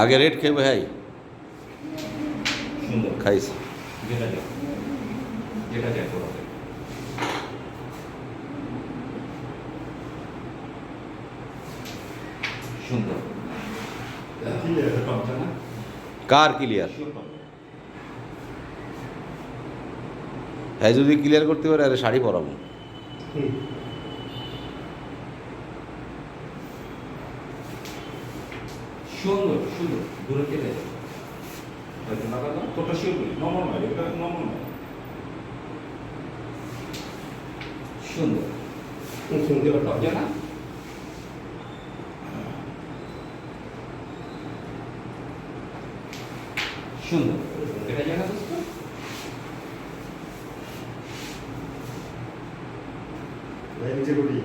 আগে রেড খেয়ে ভাই সুন্দর খাইছি। যেটা যায় যেটা যায় করাবে সুন্দর টপটা না কার ক্লিয়ার? শিওর টপটা হ্যাঁ, যদি ক্লিয়ার করতে পারে আরে শাড়ি পরাবো। সুন্দর সুন্দর দূরে কেটে যাবে হয়তো না পারলাম তোরটা শিওর করি নর্মাল নয় এটা নর্মাল নয় সুন্দর সুন্দর টপ যায় না সুন্দর এটা যায় না দোস্ত নিচে করি